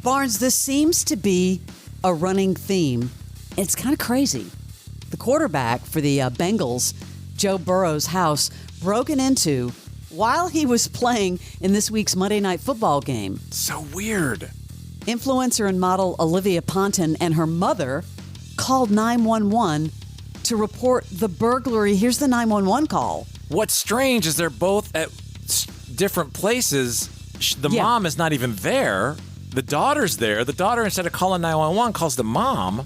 Barnes, this seems to be a running theme. It's kind of crazy. The quarterback for the Bengals, Joe Burrow's house, broken into while he was playing in this week's Monday Night Football game. So weird. Influencer and model Olivia Ponton and her mother called 911 to report the burglary. Here's the 911 call. What's strange is they're both at different places. The mom is not even there. The daughter's there. The daughter, instead of calling 911, calls the mom.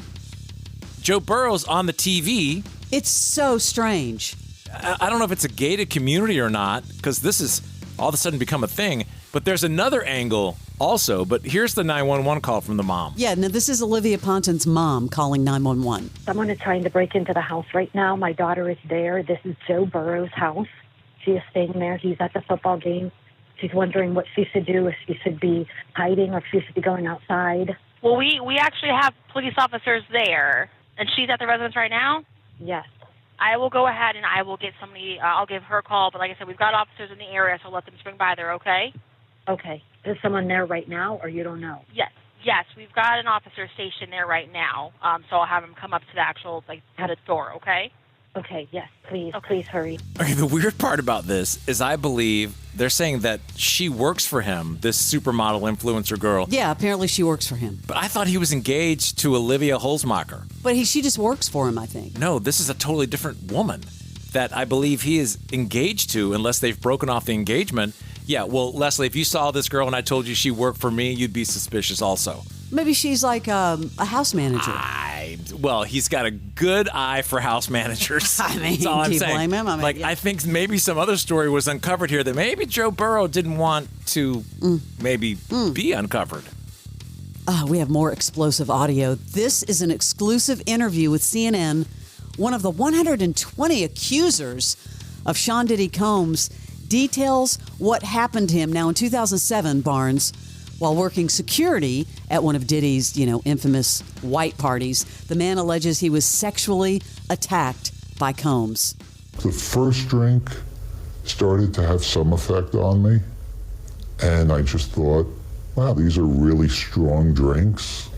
Joe Burrow's on the TV. It's so strange. I don't know if it's a gated community or not, because this has all of a sudden become a thing. But there's another angle also. But here's the 911 call from the mom. Yeah, no, this is Olivia Ponton's mom calling 911. Someone is trying to break into the house right now. My daughter is there. This is Joe Burrow's house. She is staying there. He's at the football game. She's wondering what she should do, if she should be hiding or if she should be going outside. Well, we actually have police officers there, and she's at the residence right now? Yes. I will go ahead and I will get somebody, I'll give her a call, but like I said, we've got officers in the area, so let them swing by there, okay? Okay. Is someone there right now, or you don't know? Yes, we've got an officer stationed there right now, so I'll have him come up to the actual, to the door, okay? Okay, yes, please. Okay. Please hurry. Okay, the weird part about this is I believe they're saying that she works for him, this supermodel influencer girl. Yeah, apparently she works for him. But I thought he was engaged to Olivia Holzmacher. But she just works for him, I think. No, this is a totally different woman that I believe he is engaged to, unless they've broken off the engagement. Yeah, well, Leslie, if you saw this girl and I told you she worked for me, you'd be suspicious also. Maybe she's like a house manager. Well, he's got a good eye for house managers. I mean, that's all I'm do you saying. blame him? I mean, I think maybe some other story was uncovered here that maybe Joe Burrow didn't want to be uncovered. We have more explosive audio. This is an exclusive interview with CNN. One of the 120 accusers of Sean Diddy Combs details what happened to him. Now, in 2007, Barnes, while working security at one of Diddy's, infamous white parties, the man alleges he was sexually attacked by Combs. The first drink started to have some effect on me, and I just thought, wow, these are really strong drinks.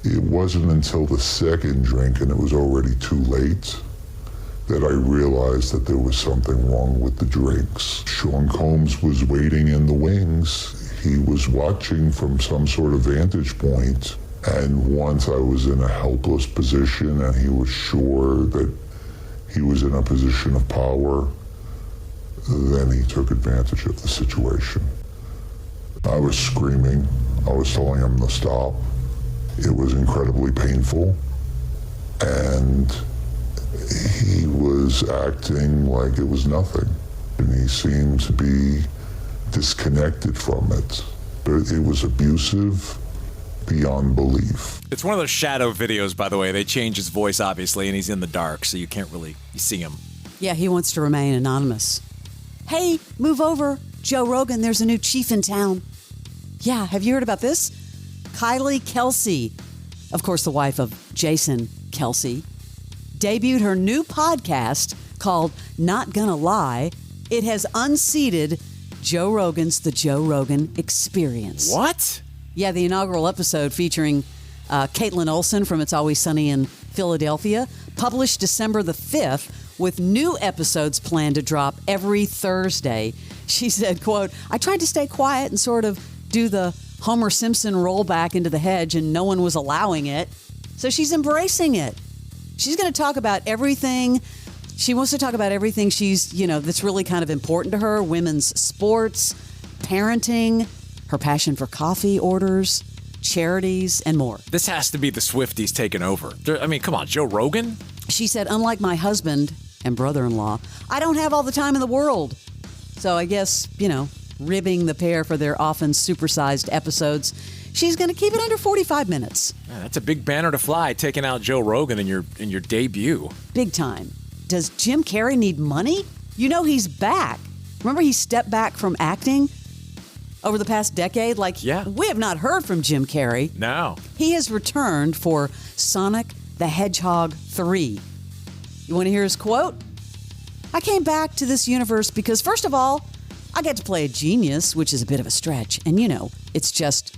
It wasn't until the second drink, and it was already too late, that I realized that there was something wrong with the drinks. Sean Combs was waiting in the wings. He was watching from some sort of vantage point, and once I was in a helpless position and he was sure that he was in a position of power, then he took advantage of the situation. I was screaming. I was telling him to stop. It was incredibly painful, and he was acting like it was nothing, and he seemed to be disconnected from it. But it was abusive beyond belief. It's one of those shadow videos, by the way. They change his voice, obviously, and he's in the dark, so you can't really see him. Yeah, he wants to remain anonymous. Hey, move over. Joe Rogan, there's a new chief in town. Yeah, have you heard about this? Kylie Kelsey, of course, the wife of Jason Kelsey, debuted her new podcast called Not Gonna Lie. It has unseated Joe Rogan's The Joe Rogan Experience. What? Yeah, the inaugural episode featuring Caitlin Olsen from It's Always Sunny in Philadelphia, published December the 5th, with new episodes planned to drop every Thursday. She said, quote, I tried to stay quiet and sort of do the Homer Simpson rollback into the hedge, and no one was allowing it. So she's embracing it. She's going to talk about everything. She wants to talk about everything that's really kind of important to her: women's sports, parenting, her passion for coffee orders, charities, and more. This has to be the Swifties taking over. Come on, Joe Rogan? She said, unlike my husband and brother-in-law, I don't have all the time in the world. So I guess, ribbing the pair for their often supersized episodes, she's going to keep it under 45 minutes. Man, that's a big banner to fly, taking out Joe Rogan in your debut. Big time. Does Jim Carrey need money? He's back. Remember he stepped back from acting over the past decade? We have not heard from Jim Carrey. No. He has returned for Sonic the Hedgehog 3. You want to hear his quote? I came back to this universe because, first of all, I get to play a genius, which is a bit of a stretch. And, it's just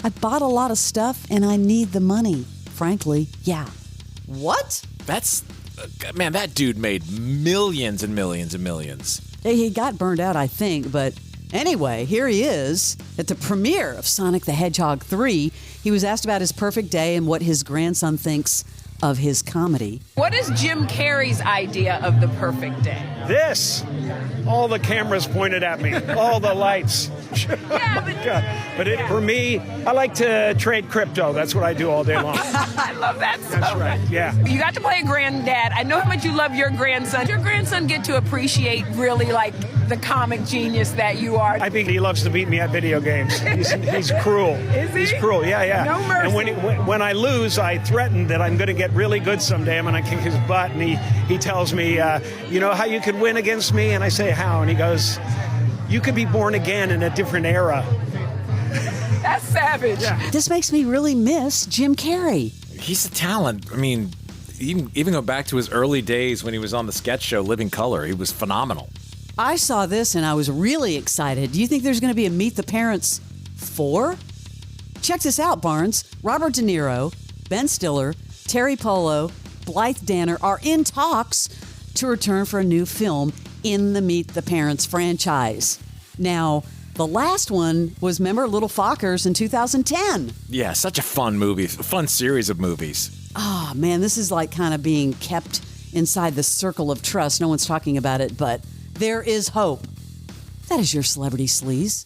I bought a lot of stuff and I need the money. Frankly, yeah. What? That's, man, that dude made millions and millions and millions. He got burned out, I think, but anyway, here he is at the premiere of Sonic the Hedgehog 3. He was asked about his perfect day and what his grandson thinks of his comedy. What is Jim Carrey's idea of the perfect day? This. All the cameras pointed at me. All the lights. For me, I like to trade crypto. That's what I do all day long. I love that stuff. That's right, yeah. You got to play a granddad. I know how much you love your grandson. Your grandson get to appreciate really like the comic genius that you are. I think he loves to beat me at video games. He's cruel. Is he? He's cruel, yeah. No mercy. And when I lose, I threaten that I'm going to get really good someday. I'm going to kick his butt. And he tells me, you know how you could win against me? And I say, how? And he goes, you could be born again in a different era. That's savage. Yeah. This makes me really miss Jim Carrey. He's a talent. I mean, even go back to his early days when he was on the sketch show Living Color. He was phenomenal. I saw this and I was really excited. Do you think there's going to be a Meet the Parents 4? Check this out, Barnes. Robert De Niro, Ben Stiller, Terry Polo, Blythe Danner are in talks to return for a new film in the Meet the Parents franchise. Now, the last one was, remember, Little Fockers in 2010. Yeah, such a fun movie, a fun series of movies. Ah, man, this is like kind of being kept inside the circle of trust. No one's talking about it, but there is hope. That is your Celebrity Sleaze.